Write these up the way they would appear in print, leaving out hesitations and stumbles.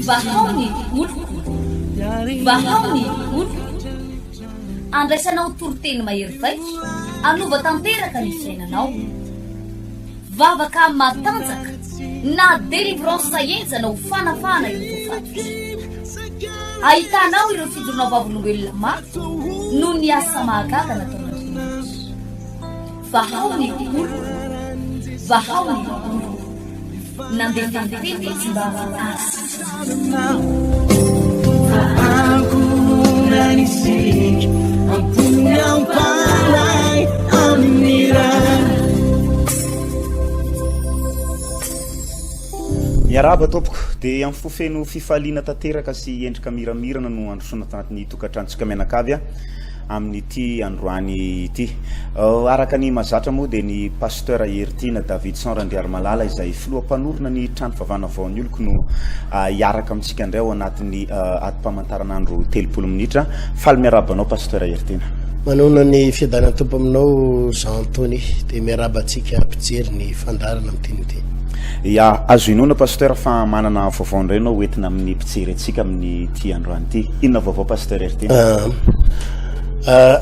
vahaony oloko vahaony oloko andraisanao toroteny mahery vaiko anova tanteraka ny fiainanao vavaka matanjaka na délivrance saenjanao fanafana ireo fatotra ahitanao ireo fidronao vavolombelona maro no ny asa mahagaga nataonandriamanitra vahaony oloko vahaony oloko nandefandefa izy mba azy miaraba tompoko dia amin'ny fofeno fifaliana tanteraka sy endrika miramirana no androsona tanatin'ny tokantrantsika mianakavy amin'ity androany ity araka ny mazatra moa dia ny pasteur Hertina David Sanrandiary Malala izay filoha-mpanorona ny trano favana vaon'ny oloko no hiaraka amintsika indray ao anatin'ny ati-pamantaranandro 30 minitra faly miarabanao pasteur Hertina manona ny fiadanana tompo aminao Jean Anthony dia miarabantsika ampijery ny fandarana amin'ity ya azo inona pasteur fa manana vaovao indray anao hoentina amin'ny mpijery antsika amin'ny ty androany ity inona vaovao pasteur Hertina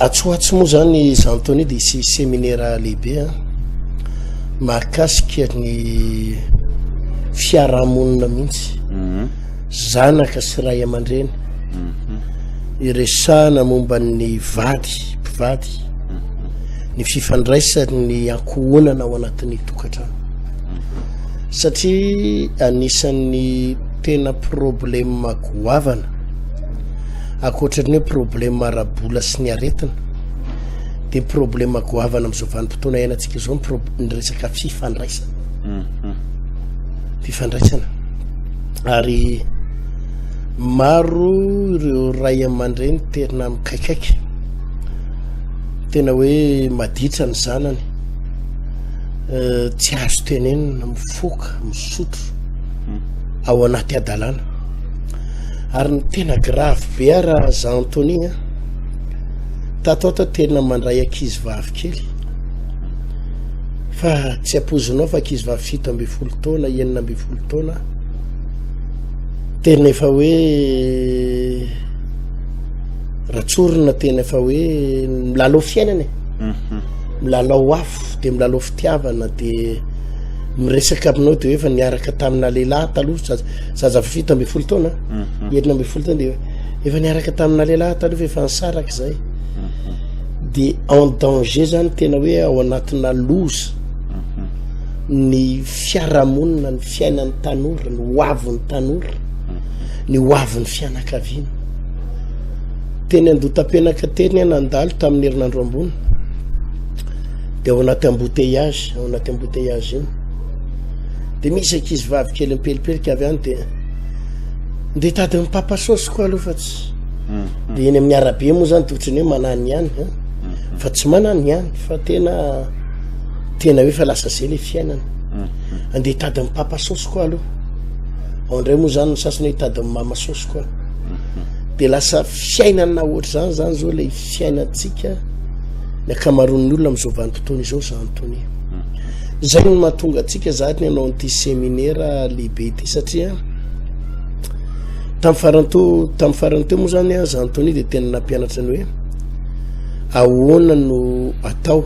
atsoatsy moa zany Jean Anthony dia isy séminaire lehibe mahakasika ny fiarahamonina mihitsy zanaka sy ray aman-dreny iresahana momba ny mpivady ny fifandraisany ankohonana ao anatin'ny tokantrano satria anisan'ny tena problème goavana akoatran'ny hoe problème arabola sy ny aretina dia problème goavana amin'izao vanim-potoana iainantsika izao ny resaka fifandraisana ary maro ireo ray aman-dreny tena mikaikaiky tena hoe maditra ny zanany tsy azo tenenina mifoka misotro ao anaty adalana ary ny tena grave be raha Jean Anthony tatota tena mandray ankizy vavy kely fa tsy ampozinao fa ankizy vavy 17 taona 19 taona tena efa hoe ratsorina tena efa hoe milalao fiainana milalao afo dia milalao fitiavana dia miresaka aminao dia efa niaraka tamina lehilahy taloha zaza 17 taona 19 taona dia efa niaraka tamina lehilahy taloha efa nisaraka izay dia en danger zany tena hoe ao anatina loza ny fiarahamonina ny fiainan'ny tanora ny hoavin'ny tanora ny hoavin'ny fianakaviana teny andotam-penaka teny nandalo tamin'ny herinandro ambony dia ao anaty embouteillage iny dia misy ankizy vavy kely mipelipelika avy any dia tady ny papasosy koa aloha fa tsy dia eny amin'ny arabe moa zany totriny hoe manany ihany fa tsy manany ihany fa tena hoe fa lasa zay le fiainana andeha tady ny papasosy koa aloha ao indray moa zany sasany hoe tady ny mamasosy koa dia lasa fiainana ohatr' zany zao le fiainantsika ny akamaroan'ny olona amin'izao vanim-potoana izao Jean Anthony zay no mahatonga atsika zany anao n'ity séminaire lehibe ity satria tamin'ny farany teo moa zany Jean Anthony dia tena nampianatra ny hoe ahoana no atao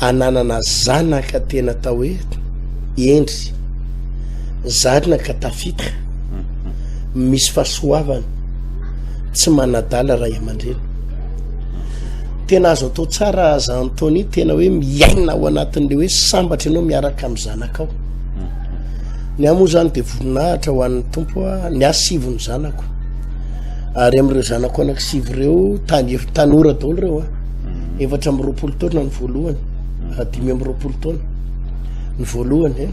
ananana zanaka tena atao hoe endry zanaka tafitra misy fahasoavana tsy manadala ray aman-dreny tena azo atao tsara Jean Anthony tena hoe miaina ao anatin'le hoe sambatra ianao miaraka amin'ny zanakao ny amoa zany dia voninahitra ho an'ny tompo ny asivony zanako ary amin'ireo zanako anaky sivy ireo tanora daholo ireo 7 taona ny voalohany 5 taona ny voalohany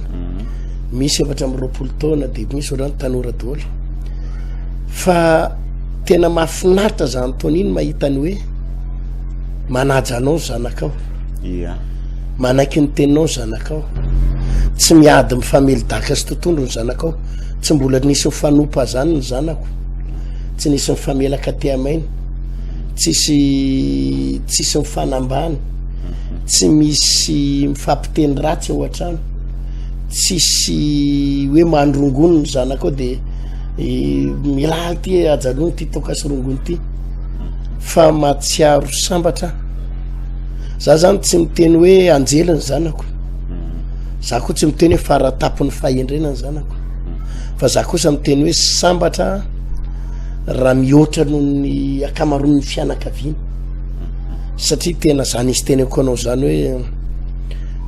misy 7 taona dia misy ohatrany tanora daholo fa tena mahafinaritra Jean Anthony mahitany hoe manaja anao zanakao manaiky ny teninao zanakao tsy miady mifamelidaka sy tontondro ny zanakao tsy mbola nisy mifanopa zany ny zanako tsy nisy mifamelaka te amainy tsisy mifanambany tsy misy mifampiteny ratsy ao an-trano tsisy hoe mandrongonony zanako de milaly ty ajalony ty tokasy rongony ty fa matsiaro sambatra za zany tsy miteny hoe anjelany zanako za koa tsy miteny hoe faratapony fahendrenany zanako fa za kosa miteny hoe sambatra raha mihoatra noho ny akamaroan'ny fianakaviana satria tena zany izy teny ko anao zany hoe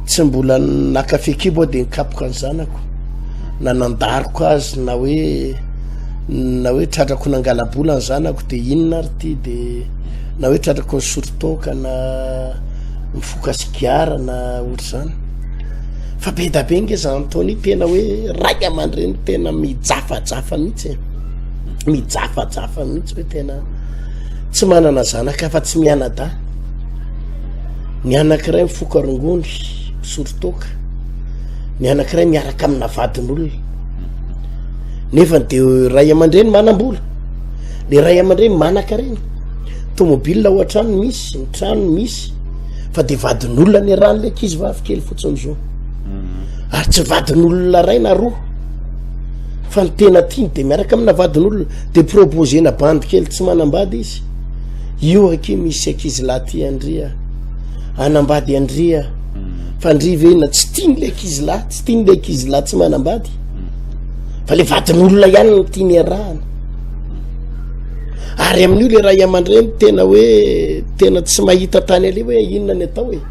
tsy mbola nakafekibo aho de nikapoka ny zanako na nandariko azy na hoe tratrako nangalabola ny zanako de inona ary ty de na hoe tratrako ny soritoka na mifokasigiara na ohatr' zany fa be da be nge za Antony tena hoe ray amandreny tena mijafajafa mihitsy mijafajafa mihitsy hoe tena tsy manana zanaka fa tsy mianada ny anankiray mifoka rongony soritoka ny anankiray miaraka amina vadin'olona nefa de ray amandreny manam-bola le ray amandreny manan-karena tomobile ohatrano misy ny trano misy fa de vadin'olona ny rano le ankizy vavy kely fotsiny zao ary tsy vadin'olona ray na roa fa ny tena tiany de miaraka amina vadin'olona de proposena bandy kely tsy manambady izy io ake misy ankizy laty andria anambady andria fa ndrivena tsy tiany le ankizy lahy tsy tiany le ankizy lahy tsy manambady fa le vadin'olona ihany ny tiany arahana ary amin'io le ray amandreny tena hoe tena tsy mahita tany ale hoe inona ny atao hoe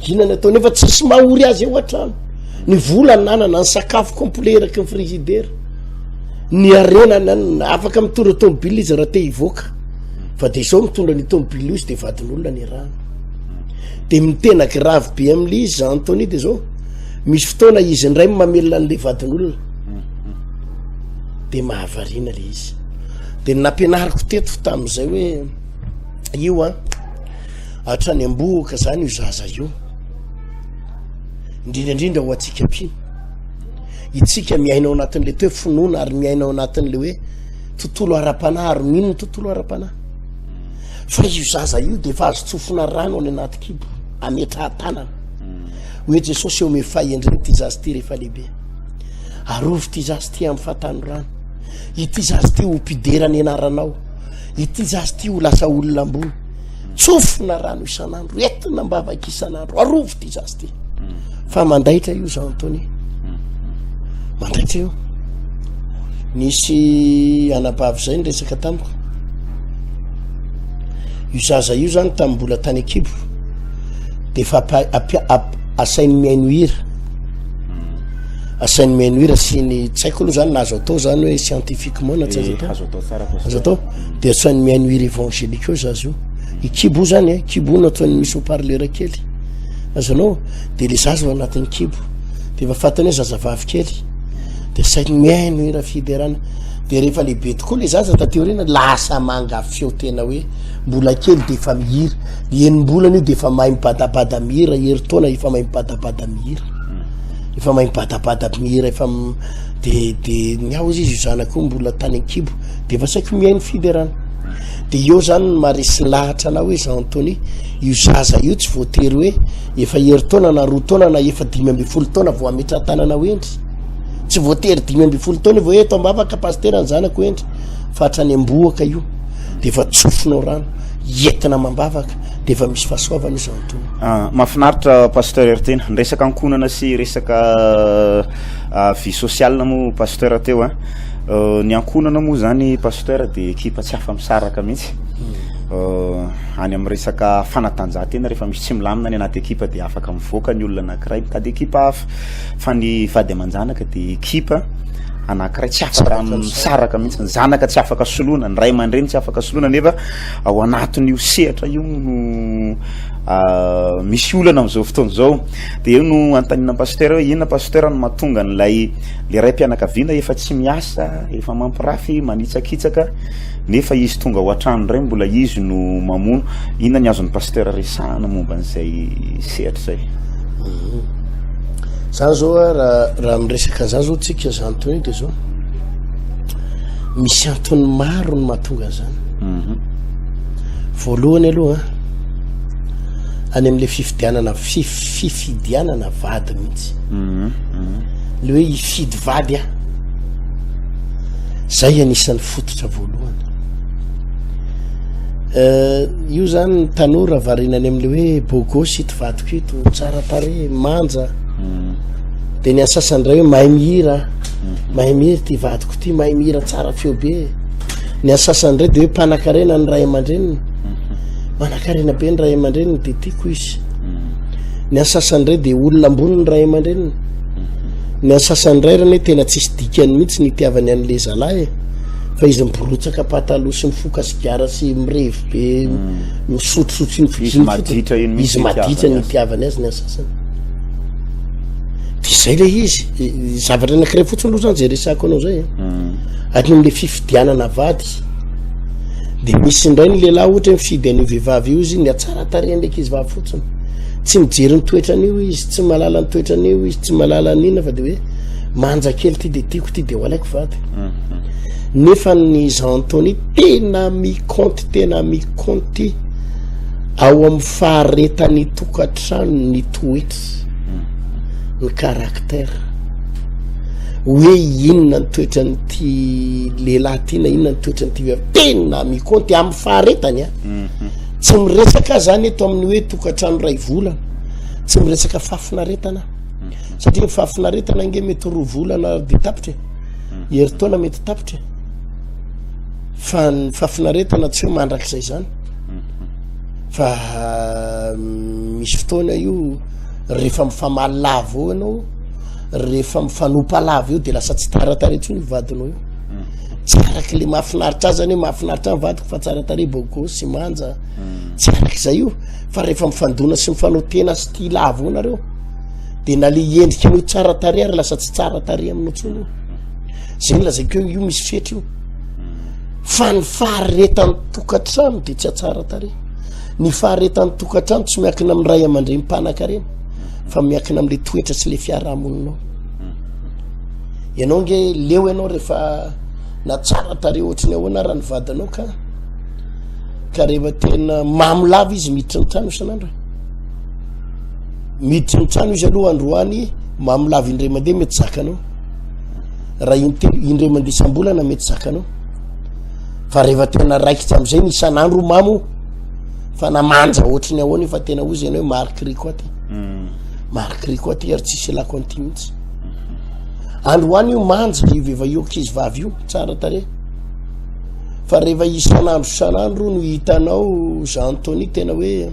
inona ny atao nefa tsisy mahory azy eo an-trano ny vola ny nanana ny sakafo complet eraky ny frigidera ny arenana afaka mitondra tomobile izy raha te hivoaka fa de zao mitondra ny tomobile io izy de vadin'olona ny rano de mitena grave be am'le izy za Antony de zao misy fotoana izy ndray mamelona an'le vadin'olona de mahavarina le izy de nampianariko teto tam'izay hoe io hatrany amboaka zany io zaza io indrindrandrindra ho atsika mpino itsika miainao anatin'le toe finoana ary miainao anatin'le hoe tontolo ara-panahy ary mino ny tontolo ara-panahy fa io zaza io de fa azo tsofona rano any anaty kibo ametraha-tanana hoe Jesosy eo me fahendreny ty zazy ty rehefa lehibe arovy ty zazy ty amin'ny fahatany rano ity zazy ty ho mpidera ny anaranao ity zazy ty ho lasa olona ambony tsofona rano isan'andro entina mbavaka isan'andro arovy ty zazy ty fa mandaitra io za Antony mandaitra io nisy anabavy zay ny resaka tamiko io zaza io zany tamin'ny mbola tany akibo de fa asainy miaino hira asainy miaino hira sy ny tsy haiko aloha zany nazo atao zany hoe scientifiquement na tsy azo atao de asainy miaino hira évangélique eo zazy io ikibo zany kibo no ataony misy haut-parleur kely azanao de le zaza ao anatin'ny kibo de efa fantany hoe zazavavy kely de sainy miaino hira fiderana de rehefa lehibe tokoa le zaza tateorina lasa manga feo tena hoe mbola kely de efa mihira enim-bolana io de efa mahay mibadabada mihira heri-taona efa mahay mibadabada mihira efa mahay mibadabada mihira efa de miao izy io zanako mbola tany ankibo de efa saiko mihaino fiderana de eo zany maresy lahatra na hoe za Antony io zaza io tsy voatery hoe efa heri-taona na roa taona na efa 5 taona vao ametraha tanana hoendry tsy voatery 5 taona vao eto ambavaka pasteur ny zanako endry fa hatrany amboaka io de efa tsofinao rano entina mambavaka de efa misy fahasoavana io za Antony mahafinaritra pasteur tena resaka ankonana sy resaka vie sociale mo pasteur teo ny ankonana moa zany pasteur de ekipa tsy afa misaraka mihitsy any amin'ny resaka fanatanjahantena rehefa misy tsy milamina ny anaty ekipa de afaka mivoaka ny olona anankiray mitady ekipa hafa fa ny vady aman-janaka de ekipa anankiray tsy afaka misaraka mihitsy ny zanaka tsy afaka soloana ny ray aman-dreny tsy afaka soloana nefa ao anatin'io sehatra io no misy olana am'izao fotoana zao de eo no antanina pasteur hoe inona pasteur no mahatonga n'lay le ray mpianakaviana efa tsy miasa efa mampirafy manitsakitsaka nefa izy tonga ao an-trano ray mbola izy no mamono inona ny azon'ny pasteur resahana momba an'izay sehatra zay zany zao raha miresaka zany zao tsika za Antony de zao misy antony maro no mahatonga zany voalohany aloha any am'le fifidianana fifidianana vady mihitsy le hoe ifidy vady zay anisan'ny fototra voalohany io zany ny tanora varinany am'le hoe bogosy ito vadiko ito tsara tare manja de ny asasany ray hoe mahay mihira ty vadiko ty mahay mihira tsara feo be ny asasany ray de hoe mpanakarena ny ray aman-dreniny manakarena be ny ray aman-dreniny de tiako izy ny asasany ray de olona ambony ny ray aman-dreniny ny asasany ray rany hoe tena tsisy dikany mihitsy nitiavany an'le zalahy fa izy miborotsaka pataloha sy mifoka sigara sy mirevy be misotrosotry izy maditra nitiavany azy ny asasany de zay le izy zavatra anakiray fotsiny aloha zany zay resako anao zay atny am'le fifidianana vady de misy indray ny lehilahy ohatra mifidy an'io vehivavy io izy ny atsara tare ndraiky izy vavy fotsiny tsy mijery ny toetran'io izy tsy malala ny toetran'io izy tsy malala nina fa de hoe manja kely ty de tiako ty de ho alaiko vady nefa ny Jean Anthony tena mikonty ao amin'ny faharetany tokatrano ny toetra ny caractère hoe inona ny toetran'ity lehilahy ty na inona ny toetran'ity vehivavy tena mikonty amin'ny faharetany tsy miresaka zany eto amin'ny hoe tokatrano ray volana tsy miresaka fafinaretana satria fafinaretana nge mety roa volana de tapitra heritaona mety tapitra fa ny fafinaretana tsy hoe mandrak'izay zany fa misy fotoana io rehefa mifamaly lava eo ianao rehefa mifanopa lava eo de lasa tsy taratare ntsony vadinao io tsy araky le mahafinaritra azy zany hoe mahafinaritra ny vadiko fa tsara tare bogo sy manja tsy arak'izay io fa rehefa mifandona sy mifanotena sy ty lava eo nareo de na le endriky an'io tsara tare ary lasa tsy tsara tare aminao ntsony io zay ny lazaiko io misy fetry io fa ny faharetan'ny tokatrano de tsy atsara tare ny faharetan'ny tokatrano tsy miakina amin'ny ray aman-dre mipanakarena fa miakina am'le toetra sy le fiarahamoninao ianao nge leo ianao rehefa na tsara tare ohatrany ahoana raha ny vadinao ka rehefa tena mamolava izy miditra ny trano isan'andro miditra ny trano izy aloha androany mamolava indray mandeha mety zakanao raha indray mandeha isam-bolana mety zakanao fa rehefa tena raikitsy am'izay ny isan'andro mamo fa namanja ohatrany ahoana fa tena ozy ianao hoe marikry koa ty ary tsisy lako an'ity mihitsy androany io manja io veva ioka izy vavy io tsara tare fa rehefa isan'andro no hitanao Jean Anthony tena hoe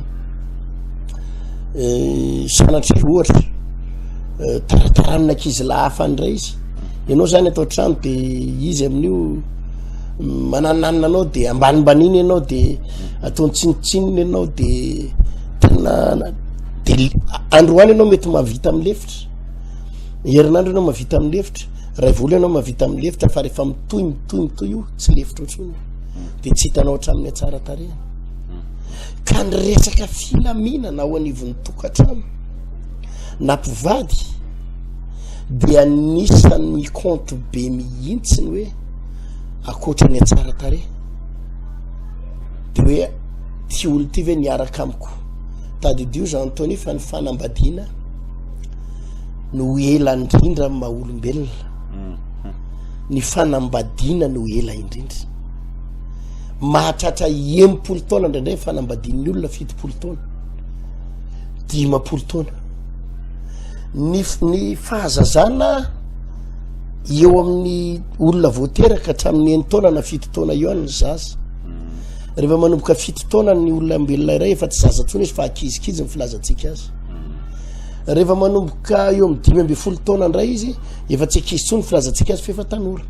sanatry ohatra tarataraninakizy lahafa ndray izy ianao zany atao trano de izy amin'io manananina anao de ambanimbaniny ianao de ataony tsinitsininy ianao de tena de androany ianao mety mahavita amin'ny lefitra herinandro ianao mahavita amin'ny lefitra ray vola ianao mahavita amin'ny lefitra fa rehefa mitoy io tsy lefitra ohatrony de tsy hitanao hatramin'ny atsara tare ka ny resaka filaminana ao anivon'ny tokatrano na mpivady de anisan'ny compte be mihitsy ny hoe akoatra ny atsara tare de hoe ty olo ty ve niaraka amiko tadidio Jean Anthony fa ny fanambadiana no ela indrindra amin'ny maha olombelona ny fanambadiana no ela indrindra mahatratra 10 taona indraindray fanambadian'ny olona 70 taona 10 taona ny fahazazana eo amin'ny olona voateraka hatramin'ny 9 taona na 7 taona io any ny zaza rehefa manomboka 7 taona ny olona mbelona iray efa tsy zaza ntsony izy fa akizikizy ny filazantsika azy rehefa manomboka eo amin'ny 12 taona ndray izy efa tsy akizy ntsony filazantsika azy fa efa tanora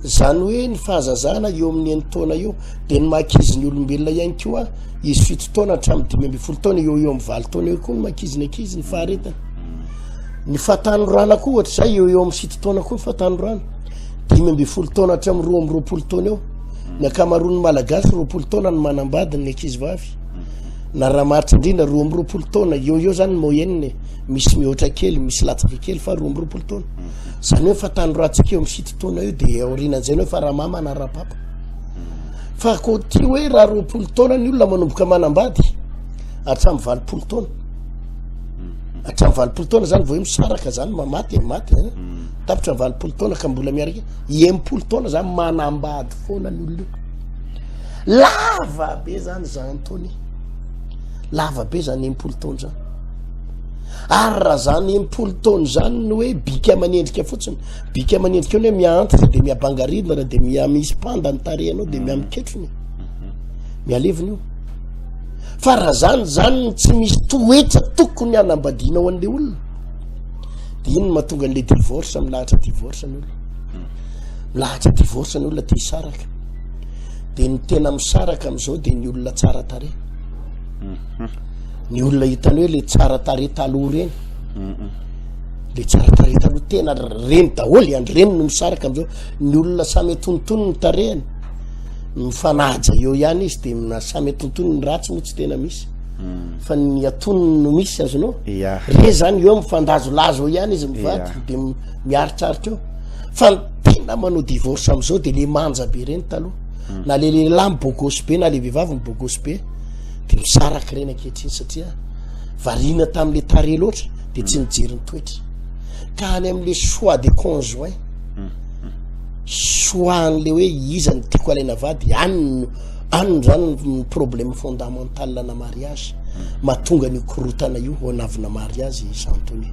zany hoe ny fahazazana eo amin'ny 9 taona io de ny mahakizy ny olombelona ihany koa izy 7 taona hatramin'ny 12 taona eo amin'ny 20 taona eo koa ny mahakizy ny akizy ny faharetany ny fahatanorana koa ohatra zay eo amin'ny 7 taona koa ny fahatanorana 12 taona hatramin'ny 20 taona eo ny akamaroan'ny malagasy 20 taona ny manambadiny ny akizy vavy na raha maritra indrindra 20 taona eo zany moyenne misy mihoatra kely misy latsaka kely fa 20 taona zany hoe fatanorantsika eo amin'ny 7 taona io de aorinan'izay hoe fa raha mama na raha papa fa koa ty hoe raha 20 taona ny olona manomboka manambady hatramy 20 taona hatramy 20 taona zany vao hoe misaraka zany mamaty tapitra 20 taona ka mbola miaraka 80 taona zany manambady foana ny olona lava be zany Antony lava be zany 80 taona zany ary raha zany 80 taona zany ny hoe bika manendrika fotsiny bika manendrika eo hoe miantitra de miabangaridina raha de misy panda ny tarehanao de miamiketrony mialeviny io fa raha zany tsy misy toetra tokony anambadiana ho an'le olona de iny no mahatonga an'le divorce milahatra divorce ny olona milahatra divorce ny olona te hisaraka de ny tena misaraka am'izao de ny olona tsara tare ny olona hitany hoe le tsara tare taloha reny le tsara tare taloha tena reny daholy andry reny no misaraka am'izao ny olona samy atonotony ny tarehany mifanaja eo ihany izy de samy atontony ny ratsy moa tsy tena misy fa ny atonony no misy azonao re zany eo mifandazolazo ihany izy mivady de miaritraritra eo fa ny tena manao divorce am'izao de le manja be reny taloha na le lehilahy mibogosy be na le vehivavy mibogosy be de misaraka reny ankehitriny satria variana tam'le tare loatra de tsy nijery ny toetra ka any am'le choix de conjoint soan'le hoe iza ny tiako alaina vady any zany ny problème fondamental na mariage mahatonga ny korotana io ho anavina mariage Antony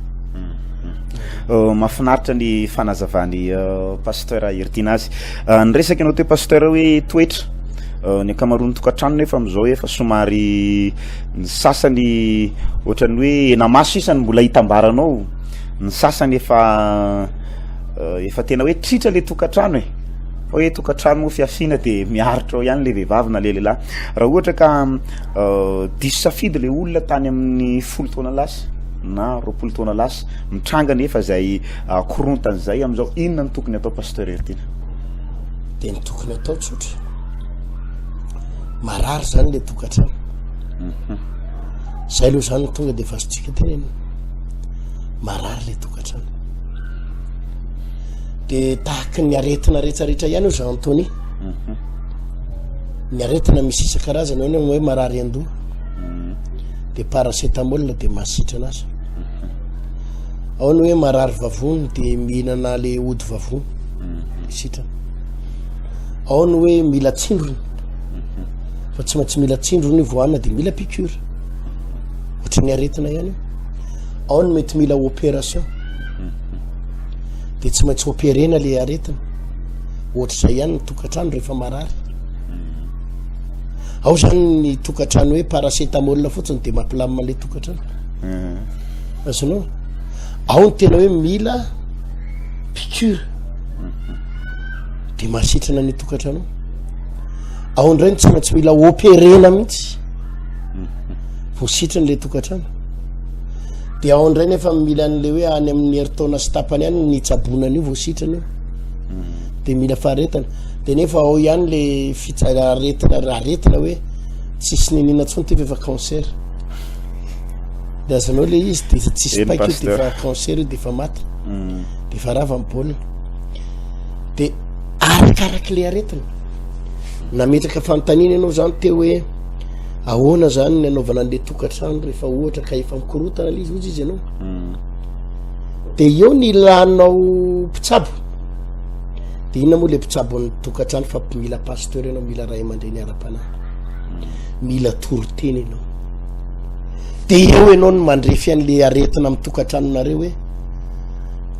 mahafinaritra ny fanazavany pasteur Ertinazy ny resaka anao te pasteur hoe toetra ny akamaroany tokantrano nefa am'izao efa somary ny sasany ohatrany hoe namaso isany mbola hitambaranao ny sasany efa tena hoe tritra le tokantrano fa hoe tokantrano moa fiafina de miaritra ao ihany le vehivavy na le lehilahy raha ohatra ka diso safidy le olona tany amin'ny 10 taona lasa na 20 taona lasa mitranga nefa zay korontan'zay am'izao inona ny tokony atao pasteur Ertina de ny tokony atao tsotra marary zany le tokantrano zay aloha zany tonga de fazotsika tena marary le tokantrano de tahaky ny aretina rehetrarehetra ihany io Antony ny aretina misy isan-karazany ao hoe marary andoha de paracetamol de masitra anazy ao ny hoe marary vavony de mihinana le ody vavony sitrana ao ny hoe mila tsindrony fa tsy maintsy mila tsindrony voanina de mila piqûre ohatry ny aretina ihany io ao ny mety mila opération de tsy maintsy opérena le aretina ohatr'izay ihany ny tokantrano rehefa marary ao zany ny tokantrano hoe paracetamol fotsiny de mampilamina le tokantrano azonao ao ny tena hoe mila piqûre de mahasitrana ny tokantrano ao ndray ny tsy maintsy mila opérena mihitsy vo sitrany le tokantrano de ao ndray nefa mila an'le hoe any amin'ny heritaona sy tapany ihany ny tsabonany io vo sitrany io de mila faharetana de nefa ao ihany le aretina hoe tsisy ninina ntsony ty fa cancer de azanao le izy de tsisy paika io de fa cancer io de fa maty de fa rava mibolina de arakaraky le aretina nametraka fantanina ianao zany te hoe ahoana zany ny anaovana an'le tokantrano rehefa ohatra ka efa mikorotana le izy ozy izy ianao de eo ny ilanao mpitsabo de inona moa le mpitsabo ny tokantrano fa mila pasteur ianao mila ray aman-dreny ara-panahy mila toroteny ianao de eo ianao no mandrefy an'le aretina amin'ny tokantranonareo hoe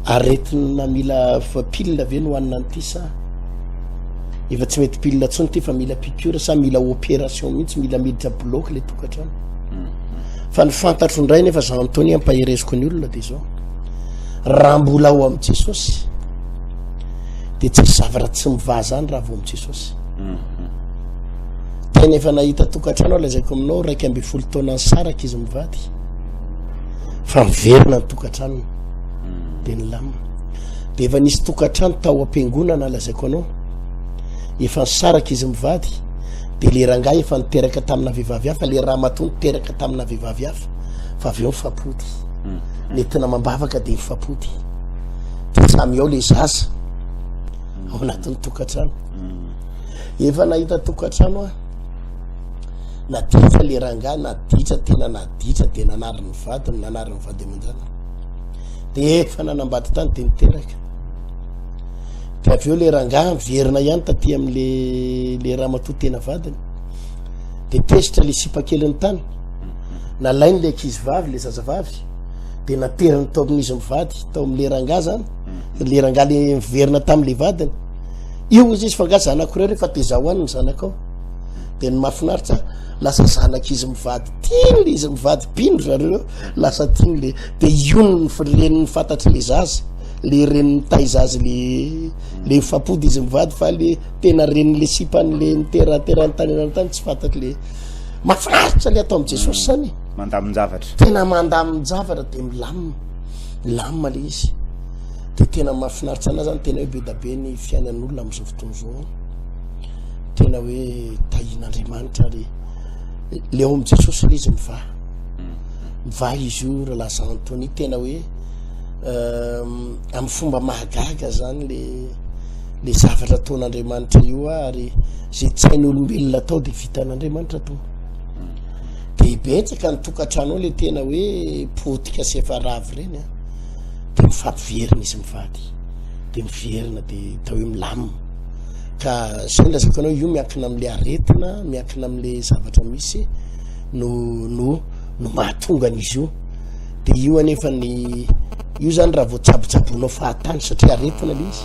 aretina mila fa pilina ve no hoanina n'ity sa efa tsy mety pilina tsony ty fa mila piqûre sa mila opération mihitsy mila miditra bloc le tokantrano fa ny fantatro ndray nefa Antony ampahereziko ny olona de zao raha mbola ao amin'i Jesosy de tsy zavatra tsy miva zany raha vo amin'i Jesosy tena efa nahita tokantrano lazaiko aminao 12 taona ny saraka izy mivady fa miverina ny tokantrano de ny lamina de efa nisy tokantrano tao am-piangonana lazaiko anao efa nisaraka izy mivady de le rangahy efa niteraka tamina vehivavy hafa le raha mato niteraka tamina vehivavy hafa fa avy eo mifampody netina mambavaka de mifampody de samy ao le zaza ao anatin'ny tokantrano efa nahita tokantrano a naditra le ranga naditra tena naditra de nanariny vadiny nanariny vady amanjana de efa nanambady tany de niteraka de avy eo le ranga miverina ihany taty am'le le ramatoa tena vadiny de tesitra le sipakeliny tany nalainy le ankizy vavy le zazavavy de nateriny tao amin'izy mivady tao am'le ranga zany le ranga le miverina tam'le vadiny io izy izy fanga zanako rehefa te zahoany ny zanakao de ny mahafinaritra lasa zanak'izy mivady tiany le izy mivady pindro zareo lasa tiany le de io reniny fantatry le zaza le reniny tay zazy le mifampody izy mivady fa le tena reniny le sipan'le niteraterany tany anany tany tsy fantatry le mahafinaritra le atao am' Jesosy zany mandamin-javatra tena mandamin-javatra de milamina le izy de tena mahafinaritra ana zany tena hoe be da be ny fiainan'olona am'izao fotoana zao tena hoe tahin'Andriamanitra ary le ao am' Jesosy le izy miva izy io raha lasa Antony tena hoe am'y fomba mahagaga zany le zavatra ataon'Andriamanitra io ary zay tsy hainy olombelona atao de vitan'Andriamanitra atao de betsaka ny tokantrano ao le tena hoe potika sy efa ravy reny a de mifampiverina izy mivady de miverina de tao hoe milamina ka zay lazako anao io miankina am'le aretina miankina am'le zavatra misy no mahatonga an'izy io de io anefa ny io zany raha vao tsabotsabonao fahatany satria aretina le izy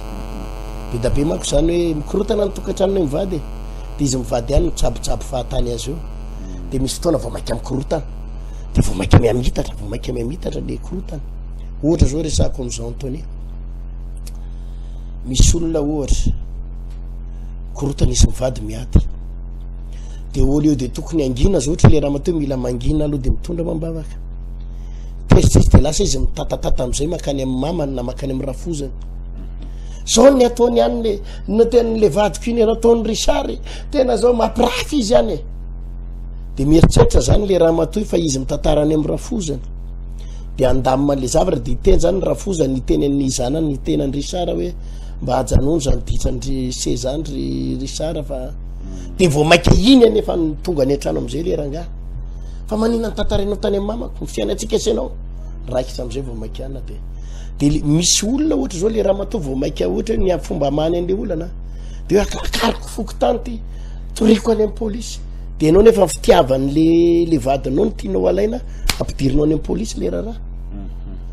be da be manko zany hoe mikorotana ny tokantranonao mivady de izy mivady ihany mitsabotsabo fahatany azy io de misy fotoana vao mainka mikorotana de vao mainka miamitatra le korotana ohatra zao resako am'izao Antony misy olona ohatra korotana izy mivady miady de olo eo de tokony angina zao ohatra le raha mateo mila mangina aloha de mitondra mambavaka tesitra izy de lasa izy mitatatata am'izay makany am'y mamany na makany am'y rafozany zao ny ataony any le tenan'le vadiko iny ataony Richard tena zao mampirafy izy any de mieritreritra zany le raha matoy fa izy mitatarany am'y rafozany de andamina le zavatra de iteny zany rafozany itenen'ny zanany ny tenany Richard hoe mba hajanony zany ditrandry sezany ry Richard fa de vao mainka iny anefa tonga ny antrano am'izay le ranga fa manina ny tantarainao tany am'y mamako ny fiainatsika asanao raikitra am'izay vao mainka ana de misy olona ohatra zao le raha matoa vao mainka ohatra ny fomba many an'le olana de hoe akariko foky tany ty toriko any am'y polisy de anao nefa fitiavany le vadinao ny tianao alaina ampidirinao any am'y polisy le raharaha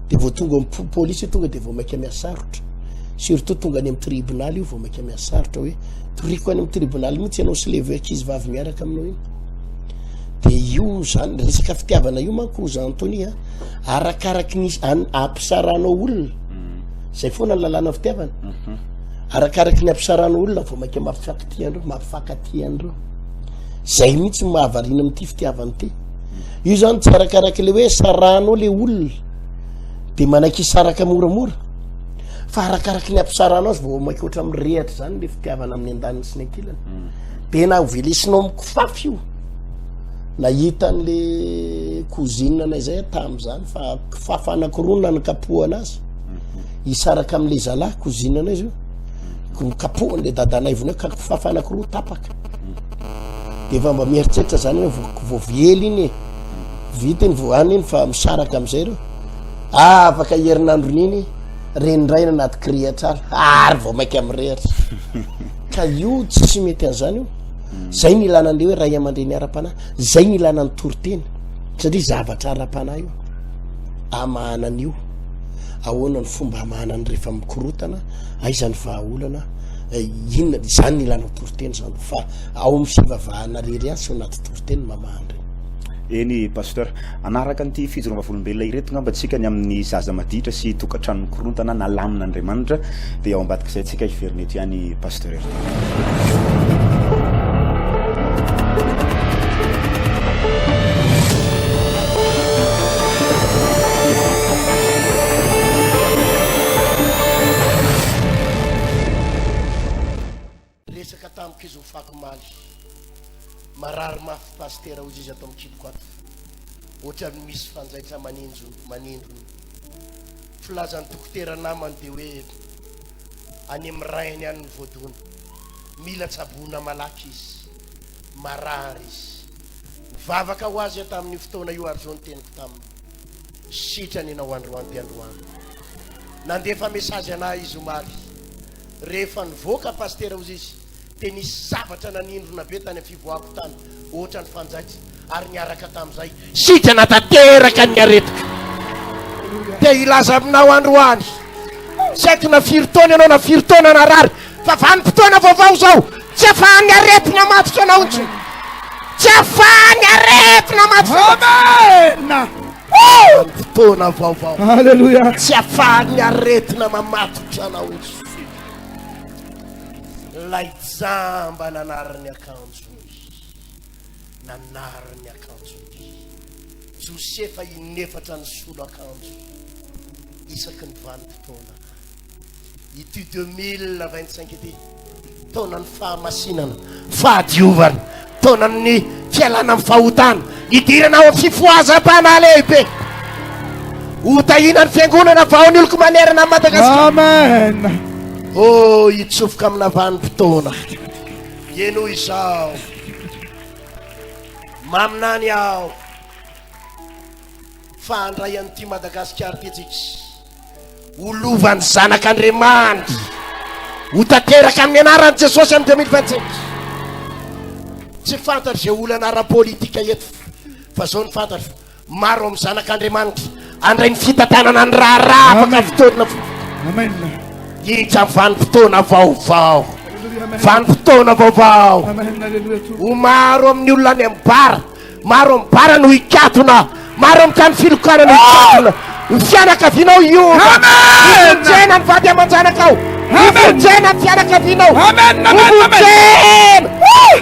de vao tonga am'y polisy tonga de vao mainka miasarotra surtout tonga any am'y tribunaly io vao mainka miasarotra hoe toriko any am'y tribunaly mihitsy ianao sy le ankizy vavy miaraka aminao iny de io zany resaka fitiavana io manko za Antony arakaraky ny ampisaranao olona zay foana ny lalàna fitiavana arakaraky ny ampisaranao olona vao mainka mampifakaty andreo zay mihitsy mahavarina am'ty fitiavana ty io zany tsy arakaraky le hoe saranao le olona de manaiky saraka moramora fa arakaraky ny ampisaranao azy vao mainka ohatra mirehatra zany le fitiavana amin'ny andaniny sy ny ankilany de na ovelesinao mikofafy io nahitan'le cousine anay zay tam'zany fa kifafa anakiroa na nikapohana azy isaraka am'le zalahy cousine anay izy io kapohan'le dadanay vonao ka kifafa anakiroa tapaka de efa mba mieritreritra zany hoe vao viely iny vitiny vao any iny fa misaraka am'izay reo afaka herinandron'iny renindray na anaty kriatrary ary vao mainka am'rehatra ka io tsy mety an'izany io zay ny ilanan'le hoe ray aman-dreny ara-panahy zay ny ilanan'ny toriteny satria zavatra ara-panahy io amahanan'io ahoana ny fomba amahanany rehefa mikorotana aizany vahaolana inona zany ny ilana toriteny zany fa ao amin'ny fivavahana rery any sy ao anaty toriteny mamahany reny eny pasteur anaraka nyty fijoroamba volombelona ireto ngamba tsika ny amin'ny zaza maditra sy tokantrano mikorontana nalamin'Andriamanitra de ao ambadika izay tsika hiverina eto ihany pasteur resaka tamiko izy ho fakomaly marary mafy pastera ozy izy atao mikiloko ato ohatra ny misy fanjaitra manindrony filazan'ny dokotera namany de hoe any amin'ny rainy any ny voadona mila tsabona malaky izy marary izy vavaka ho azy tamin'ny fotoana io ary zao ny teniko taminy sitrany inao androany de androany nandefa mesazy anahy izy omaly rehefa nivoaka pastera ozy izy de nisy zavatra nanindrona be tany fivoako tany ohatra ny fanjaitsy ary niaraka tamin'izay sitrana tanteraka ny aretika de ilaza aminao androany tsy haiko na firy-taona ianao na firy-taona na rary fa vanim-potoana vaovao zao tsy afahany aretina matotra anao intsony tsy afahany aretina matotra fotoana vaovao Alléluia. tsy afahany aretina mamatotra anao intsony lay jamba nanariny akanjony nanariny akanjony Josefa inefatra ny solo akanjo isaky ny vanim-potoana ity 2025 ity taona ny fahamasinana fahadiovana taona ny fialana amin'ny fahotana idirana ao amin'ny fifoazam-pana lehibe hotahina ny fiangonana vao ny oloko manerana Madagasikara. Amen. Oh, itsofoka amina vanim-potoana eno izao maminany aho fandray an'ity Madagasikara ty tsiky olovany zanak'Andriamanitra hotanteraka amin'ny anarany Jesosy amin'ny 2025 tsy fantatry zay olana ara-politika eto fa zao ny fantatry maro amin'ny zanak'Andriamanitra andray ny fitantanana ny raha afaka fotoana Amen. hitra vanim-potoana vaovao vanim-potoana vaovao Amen. Alléluia. ho maro amin'ny olona any ambara maro amin'ny bara no ikatona maro amin'ny tany filokana no ikatona ny fianakavianao iova ivonjena ny vady aman-janakao ivonjena ny fianakavianao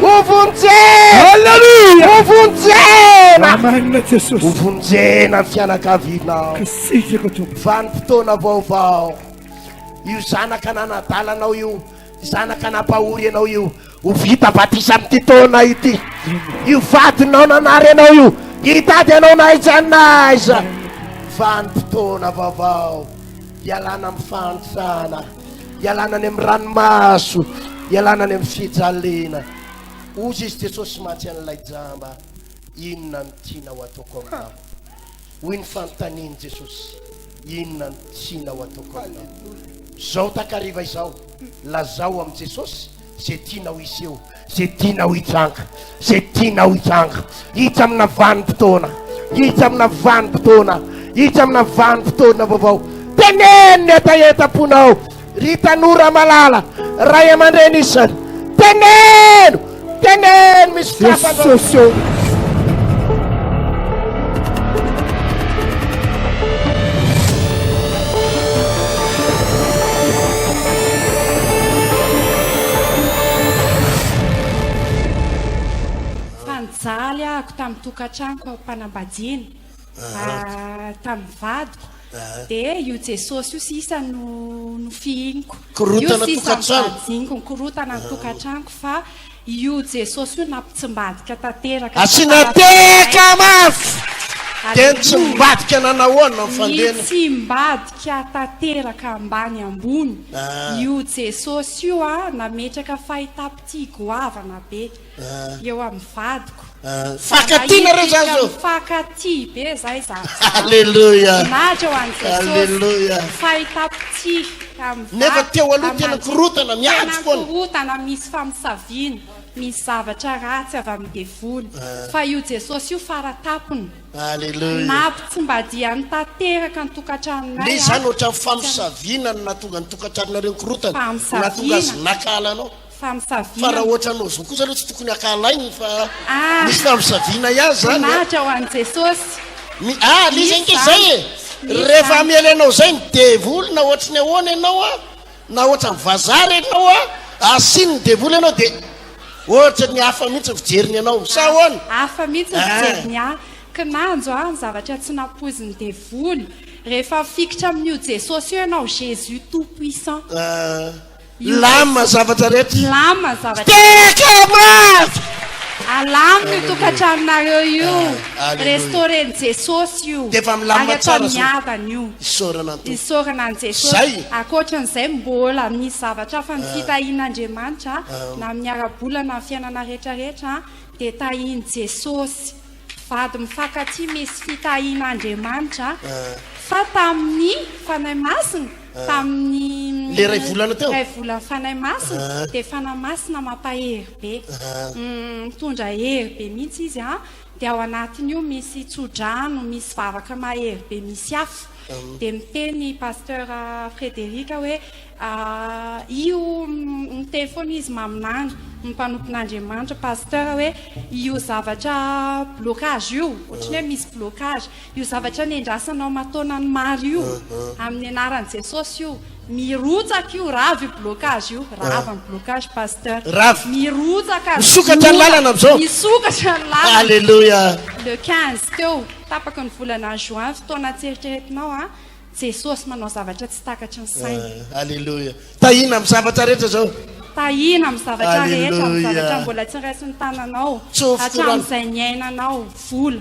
uvonjena Alléluia. uvonjena Amen. Jesus. uvonjena ny fianakavianao Kasika to. vanim-potoana vaovao io zanaka nanadalanao io zanaka nampahory anao io ho vita batisa amin'ity taona ity io vadinao nanary anao io hitady anao naiza naiza vanim-potoana vaovao ialana amin'ny fantrana ialana any amin'ny ranomaso ialana any amin'ny fijaliana ozy izy Jesosy matsy an'ilay jamba inona ny tianao ataoko aminao hoy ny fanontaniany Jesosy inona ny tianao ataoko aminao zao takariva izao lazao amin'i Jesosy zay tianao iseho zay tianao hitranga zay tianao hitranga hitra amina vanim-potoana hitra amina vanim-potoana hitra amina vanim-potoana vaovao teneno ny etaetaponao ry tanora malala ray aman-dreny isany teneno misy fafandao Jesus. Fanjaly ako tamin'ny tokantranoko mpanambadiana tamin'ny vadiko dia io Jesosy io sisa no fihiniko Korotana io sisa tokantrano. mivadiniko ny korotana ny tokantranoko fa io Jesosy io nampitsimbadika tanteraka asiana teka mafy de tsy mbadika nanahoana mifandena mitsimbadika tanteraka ambany ambony io Jesosy io nametraka fahitapity goavana be eo amin'ny vadiko fakatina reo zany zao fakaty be zay za alleluia natra ho an'i Jesosy alleluia fahitapity amin'ny nefa teo aloha tena korotana miady foana korotana misy famisaviana misy zavatra ratsy avy amin'ny devony fa io Jesosy io faratapony alleluia nampitsimbadiany tanteraka ny tokantranonay le zany ohatra famisaviana no natonga ny tokantranonareo korotana Famisaviana. natonga azy nakalanao fa raha famisaviana ohatra anao zao kosa aloha tsy tokony akalainy fa misy famisaviana ihany zany natra ho an'i Jesosy le zay nke zay e rehefa amialanao zay ny devoly na ohatra ny ahoana ianao na ohatra ny vazary ianao asiny ny devoly ianao de ohatra ny hafa mihitsy fijeriny ianao sa ahoana hafa mihitsy fijeriny kinanjo ny zavatra tsy nampoziny devoly rehefa fikitra amin'io Jesosy io ianao Jésus tout puissant lama zavatra rehetra lama zavatra teka mafy alamina io tokantranonareo io Alleluia. restaureny Jesosy io Defa milamina ary tsara atao zao. miadana io isorana anto isorana an' Jesosy Zay. akoatran'izay mbola misy zavatra fa ny fitahian'Andriamanitra na amin'ny arabolana ny fiainana rehetrarehetra dia tahiny Jesosy vady mifankaty misy fitahian'Andriamanitra fa tamin'ny fanahy masina tamin'ny le ray volana teo ray volana fanahy masina dia fanahy masina mampahery be mitondra hery be mihitsy izy dia ao anatiny io misy tsodrano misy vavaka mahery be misy afo dia miteny pasteur Frédéric hoe io miteny foana izy maminandro mpanompon'Andriamanitra pasteur hoe io zavatra blocage io ohatrany hoe misy blocage io zavatra nendrasanao mataonany maro io amin'ny anaran'i Jesosy io mirotsaka io ravy io blocage io rava ny blocage pasteur ravy mirotsaka misokatra ny lalana am'izao misokatra ny lalana alleluia le 15 teo tapaka ny volana juin fotoana tseritreretinao Jesosy manao zavatra tsy takatra ny saina alleluia tahina amin'ny zavatra rehetra zao tahina amin'ny zavatra rehetra amin'ny zavatra mbola tsy raisiny tananao hatramin'izay ny ainanao vola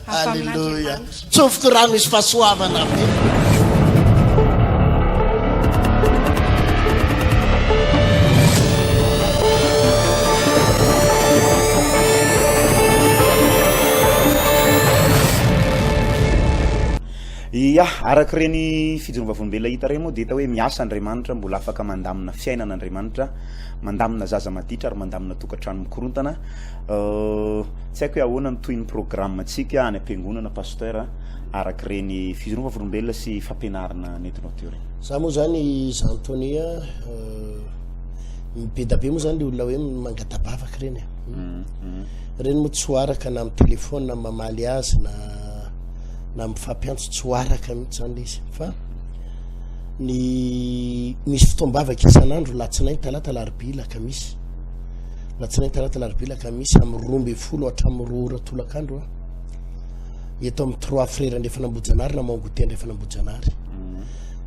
alleluia tsofoko rano misy fahasoavana aminy ia araka reny fijonovavolombelona hita reny moa dia hita hoe miasa Andriamanitra mbola afaka mandamina fiainan'Andriamanitra mandamina zaza maditra ary mandamina tokantrano mikorontana tsy haiko hoe ahoana ny toy ny programme antsika any am-piangonana pasteur araka reny fijonovavolombelona sy fampianarana nentinao teo reny za moa zany Zantonia be da be moa zany le olona hoe mangatabavaka reny reny moa tsy hoaraka na amin'ny telefona na mamaly azy na mifampiantso tsy hoaraka mihitsy zany le izy fa ny misy fotoam-bavaka isan'andro latsinainy talata larobia kamisy latsinainy talata larobia kamisy amin'ny 12 hatramin'ny 2 ora tolakandro eto amin'ny 3 frère andray fanambojanary na mangote andray fanambojanary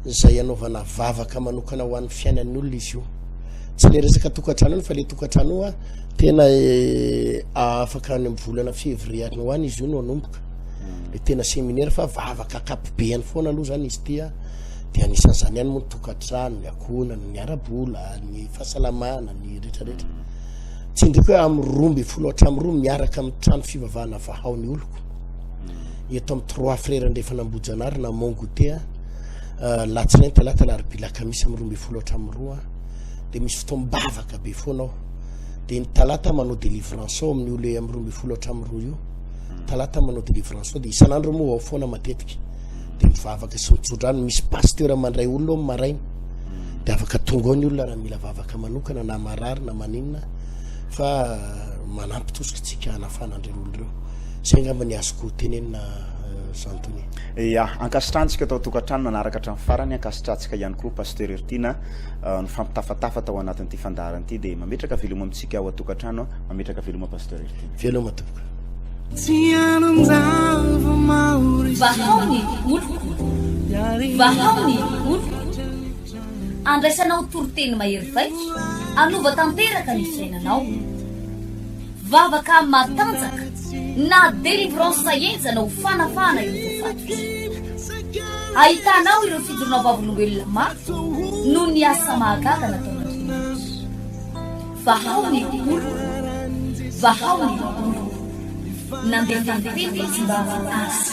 zay anaovana vavaka manokana ho an'ny fiainan'ny olona izy io tsy le resaka tokantrano io fa le tokantrano io tena afaka any amin'ny volana février ho any izy io no anomboka le tena séminaire fa vavaka akapobeany foana aloha zany izy tia dia anisan'izany ihany moa ny tokantrano ny akonana ny arabola ny fahasalamana ny rehetrarehetra tsy indrika hoe amin'ny 12 hatramin'ny 2 miaraka amin'ny trano fivavahana vahaony oloko eto amin'ny 3 frère andray fanambojanary na mongote latsinainy talata larobia kamisy amin'ny 12 hatramin'ny 2 dia misy fotoam-bavaka be foanao dia ny talata manao délivrance ao amin'ny olo amin'ny 12 hatramin'ny 2 io talata manao délivrance ao dia isan'andro moa ao foana matetika dia mivavaka sy mitsodrano misy pasteur mandray olona ao maraina dia afaka tonga ao ny olona raha mila vavaka manokana na marary na maninona fa manampy tosikatsika hanafanan'ireo olona ireo zay ngamba ny azoko tenenina Zantonia ia ankasitrahantsika atao tokantrano nanaraka hatramin'ny farany ankasitrahantsika ihany koa pasteur Ertina ny fampitafatafa tao anatin'ity fandarana ity dia mametraka veloma amintsika ao atokantrano mametraka veloma pasteur Ertina veloma tompoko vahaony oloko vahaony oloko andraisanao toroteny mahery vaiko anova tanteraka ny fiainanao vavaka matanjaka na délivrance saenjana ho fanafana ireo fatotra ahitanao ireo fijorona vavolombelona mafy no ny asa mahagaga nataon'Andriamanitra vahaony oloko vahaony oloko nandeha tantety izy mba azy